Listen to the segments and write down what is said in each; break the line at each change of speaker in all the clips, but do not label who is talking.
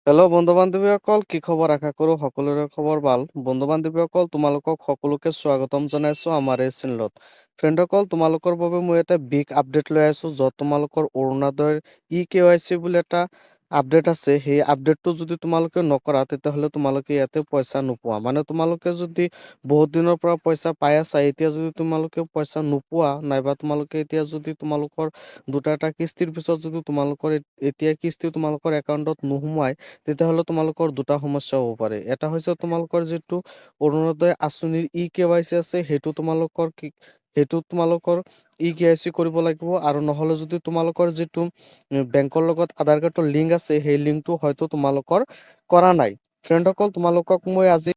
Hello' বন্ধু বান্ধৱীসকল, কি খবৰ? আশা কৰো সকলোৰে খবৰ ভাল। বন্ধু বান্ধৱীসকল, তোমালোকক সকলোকে স্বাগতম জনাইছো আমাৰ এই চেনেলত। ফ্ৰেণ্ডসকল, তোমালোকৰ বাবে মই এটা বিগ আপডেট লৈ আহিছো, য'ত তোমালোকৰ অৰুণোদয়ৰ KYC বুলি এটা আপডেট আছে। সেই আপডেটটো যদি তোমালোকে নকৰা, তেতিয়াহ'লে তোমালোকে ইয়াতে পইচা নোপোৱা। মানে তোমালোকে যদি বহুত দিনৰ পৰা পইচা পাই আছা, এতিয়া যদি তোমালোকে পইচা নোপোৱা, নাইবা তোমালোকে এতিয়া যদি তোমালোকৰ দুটা এটা কিস্তিৰ পিছত যদি তোমালোকৰ এতিয়া কিস্তি তোমালোকৰ একাউণ্টত নোসোমায়, তেতিয়াহ'লে তোমালোকৰ দুটা সমস্যা হ'ব পাৰে। এটা হৈছে তোমালোকৰ যিটো অৰুণোদয় আঁচনিৰ KYC আছে, সেইটো তোমালোকৰ KYC কৰিব লাগিব। আৰু নহ'লে যদি তোমালোকৰ যিটো বেংকৰ লগত আধাৰ কাৰ্ডৰ লিংক আছে, সেই লিংকটো হয়তো তোমালোকৰ কৰা নাই। ফ্ৰেণ্ডসকল, তোমালোকক মই আজি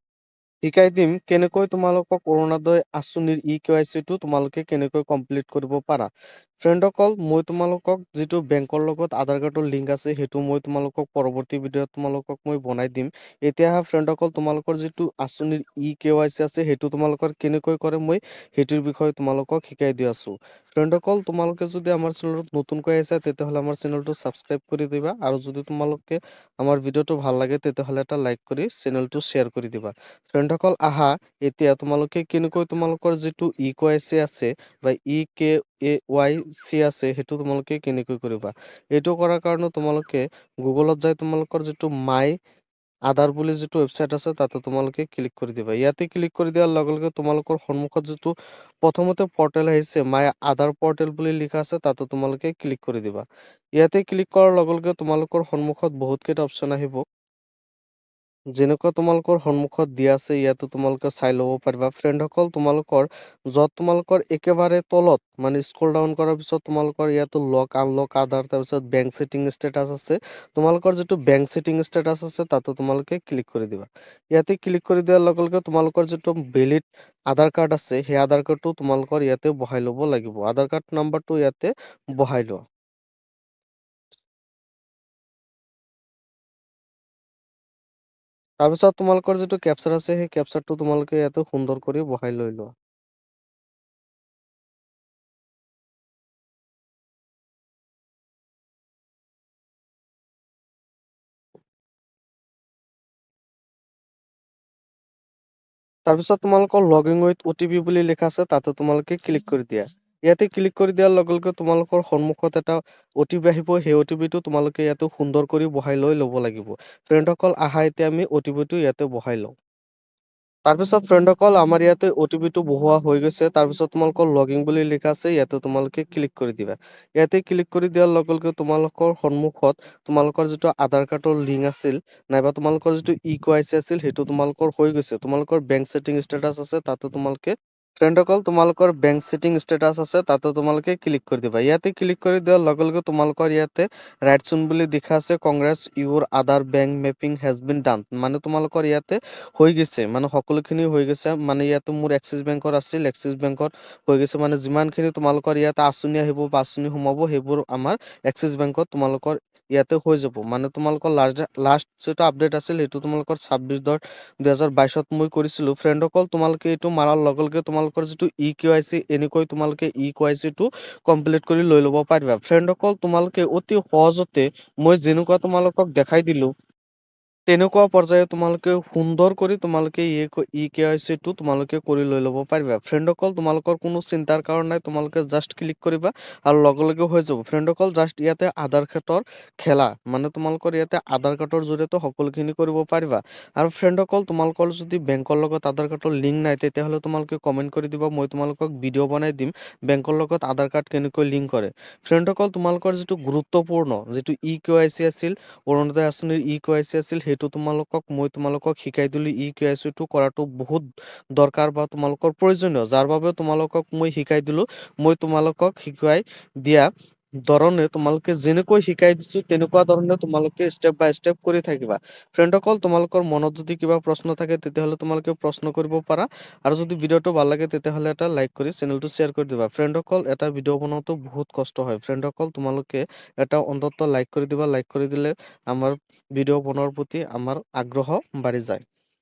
শিকাই দিম কেনেকৈ তোমালোকক অৰুণোদয় আঁচনিৰ KYC টো তোমালোকে কেনেকৈ কমপ্লিট কৰিব পাৰা। ফ্ৰেণ্ডসকল, মই তোমালোকক যিটো বেংকৰ লগত আধাৰ কাৰ্ডৰ লিংক আছে, সেইটো মই তোমালোকক পৰৱৰ্তী ভিডিঅ'ত তোমালোকক মই বনাই দিম। এতিয়া ফ্ৰেণ্ডসকল, তোমালোকৰ যিটো আঁচনিৰ KYC আছে, সেইটো তোমালোকৰ কেনেকৈ কৰে মই সেইটোৰ বিষয়ে তোমালোকক শিকাই দি আছো। ফ্ৰেণ্ডসকল, তোমালোকে যদি আমাৰ চেনেলত নতুনকৈ আহিছা, তেতিয়াহ'লে আমাৰ চেনেলটো ছাবস্ক্ৰাইব কৰি দিবা। আৰু যদি তোমালোকে আমাৰ ভিডিঅ'টো ভাল লাগে, তেতিয়াহ'লে এটা লাইক কৰি চেনেলটো শ্বেয়াৰ কৰি দিবা। ফ্ৰেণ্ডসকল, এতিয়া তোমালোকে কেনেকৈ তোমালোকৰ যিটো KYC আছে বা KYC আছে, সেইটো তোমালোকে কেনেকৈ কৰিবা। এইটো কৰাৰ কাৰণে তোমালোকে গুগলত যাই তোমালোকৰ যিটো মাই আধাৰ বুলি যিটো ৱেবছাইট আছে, তাতে তোমালোকে ক্লিক কৰি দিবা। ইয়াতে ক্লিক কৰি দিয়াৰ লগে লগে তোমালোকৰ সন্মুখত যিটো প্ৰথমতে পৰ্টেল আহিছে, মাই আধাৰ পৰ্টেল বুলি লিখা আছে, তাতে তোমালোকে ক্লিক কৰি দিবা। ইয়াতে ক্লিক কৰাৰ লগে লগে তোমালোকৰ সন্মুখত বহুত কেইটা অপশ্যন আহিব। যেনেকুৱা তোমালোকৰ সন্মুখত দিয়া আছে, ইয়াতো তোমালোকে চাই ল'ব পাৰিবা। ফ্ৰেণ্ডসকল, য'ত তোমালোকৰ একেবাৰে তলত মানে স্ক্ৰল ডাউন কৰাৰ পিছত তোমালোকৰ ইয়াতো লক আনলক আধাৰ, তাৰপিছত বেংক ছেটিং ষ্টেটাছ আছে। তোমালোকৰ যিটো বেংক ছেটিং ষ্টেটাছ আছে, তাতে তোমালোকে ক্লিক কৰি দিবা। ইয়াতে ক্লিক কৰি দিয়াৰ লগে লগে তোমালোকৰ যিটো ভেলিড আধাৰ কাৰ্ড আছে, সেই আধাৰ কাৰ্ডটো তোমালোকৰ ইয়াতে বহাই ল'ব লাগিব। আধাৰ কাৰ্ড নাম্বাৰটো ইয়াতে বহাই লোৱা। তাৰপিছত তোমালোকৰ যিটো কেপচাৰ আছে, সেই কেপচাৰটো তোমালোকে ইয়াতে সুন্দৰ কৰি বহাই লৈ লোৱা। তাৰপিছত তোমালোকৰ লগইন উইথ OTP বুলি লিখা আছে, তাতে তোমালোকে ক্লিক কৰি দিয়া। ইয়াতে ক্লিক কৰি দিয়াৰ লগে লগে তোমালোকৰ সন্মুখত এটা OTP আহিব। সেই OTP টো তোমালোকে ইয়াতে সুন্দৰ কৰি বহাই লৈ ল'ব লাগিব। ফ্ৰেণ্ডসকল, এতিয়া আমি OTP টো ইয়াতে বহাই লওঁ। তাৰপিছত ফ্ৰেণ্ডসকল, আমাৰ ইয়াতে OTP টো বহোৱা হৈ গৈছে। তাৰপিছত তোমালোকৰ লগইন বুলি লিখা আছে, ইয়াতে তোমালোকে ক্লিক কৰি দিবা। ইয়াতে ক্লিক কৰি দিয়াৰ লগে লগে তোমালোকৰ সন্মুখত তোমালোকৰ যিটো আধাৰ কাৰ্ডৰ লিংক আছিল, নাইবা তোমালোকৰ যিটো KYC আছিল, সেইটো তোমালোকৰ হৈ গৈছে। তোমালোকৰ বেংক ছেটিং ষ্টেটাছ আছে, তাতে ফ্ৰেণ্ডসকল, তোমালোকৰ বেংক ছেটিং ষ্টেটাছ আছে, তাতে তোমালোকে ক্লিক কৰি দিবা। ইয়াতে ক্লিক কৰি দিয়াৰ লগে লগে তোমালোকৰ ইয়াতে ৰাইট চুন বুলি লিখা আছে, কংগ্ৰেছ ইউৰ আধাৰ বেংক মেপিং হেজ বিন ডান। মানে তোমালোকৰ ইয়াতে হৈ গৈছে, মানে সকলোখিনি হৈ গৈছে। মানে ইয়াতে মোৰ এক্সিছ বেংকৰ আছিল, এক্সিছ বেংকত হৈ গৈছে। মানে যিমানখিনি তোমালোকৰ ইয়াতে আঁচনি আহিব বা আঁচনি সোমাব, সেইবোৰ আমাৰ এক্সিছ বেংকত তোমালোকৰ ইয়াতে হৈ যাব। মানে তোমালোকৰ লাষ্ট যিটো আপডেট আছিল, সেইটো তোমালোকৰ 26/10/2022 মই কৰিছিলো। ফ্ৰেণ্ডসকল, তোমালোকে এইটো মাৰাৰ লগে লগে তোমালোকৰ যিটো KYC, এনেকৈ তোমালোকে KYC টো কমপ্লিট কৰি লৈ ল'ব পাৰিবা। ফ্ৰেণ্ডসকল, তোমালোকে অতি সহজতে মই যেনেকুৱা তোমালোকক দেখাই দিলো, তেনেকুৱা পৰ্যায়ে তোমালোকে সুন্দৰ কৰি তোমালোকে KYC টো তোমালোকে কৰি লৈ ল'ব পাৰিবা। ফ্ৰেণ্ডসকল, তোমালোকৰ কোনো চিন্তাৰ কাৰণ নাই, তোমালোকে জাষ্ট ক্লিক কৰিবা আৰু লগে লগে হৈ যাব। ফ্ৰেণ্ডসকল, জাষ্ট ইয়াতে আধাৰ কাৰ্ডৰ খেলা, মানে তোমালোকৰ ইয়াতে আধাৰ কাৰ্ডৰ জৰিয়তে সকলোখিনি কৰিব পাৰিবা। আৰু ফ্ৰেণ্ডসকল, তোমালোকৰ যদি বেংকৰ লগত আধাৰ কাৰ্ডৰ লিংক নাই, তেতিয়াহ'লে তোমালোকে কমেণ্ট কৰি দিবা। মই তোমালোকক ভিডিঅ' বনাই দিম বেংকৰ লগত আধাৰ কাৰ্ড কেনেকৈ লিংক কৰে। ফ্ৰেণ্ডসকল, তোমালোকৰ যিটো গুৰুত্বপূৰ্ণ যিটো KYC আছিল, অৰুণোদয় আঁচনিৰ KYC আছিল, সেইটো মই তোমালোকক শিকাই দিলো। KYC টো কৰাটো বহুত দৰকাৰ বা তোমালোকৰ প্ৰয়োজনীয়, যাৰ বাবে তোমালোকক মই শিকাই দিলো। মই তোমালোকক শিকাই দিয়া ধৰণে তোমালোকে যেনেকৈ শিকাই দিছো, তেনেকুৱা ধৰণে তোমালোকে ষ্টেপ বাই ষ্টেপ কৰি থাকিবা। ফ্ৰেণ্ডসকল, তোমালোকৰ মনত যদি কিবা প্ৰশ্ন থাকে, তেতিয়াহ'লে তোমালোকে প্ৰশ্ন কৰিব পাৰা। আৰু যদি ভিডিঅ'টো ভাল লাগে, তেতিয়াহ'লে এটা লাইক কৰি চেনেলটো শ্বেয়াৰ কৰি দিবা। ফ্ৰেণ্ডসকল, এটা ভিডিঅ' বনাওঁতে বহুত কষ্ট হয়। ফ্ৰেণ্ডসকল, তোমালোকে এটা অন্ততঃ লাইক কৰি দিবা। লাইক কৰি দিলে আমাৰ ভিডিঅ' বনোৱাৰ প্ৰতি আমাৰ আগ্ৰহ বাঢ়ি যায়।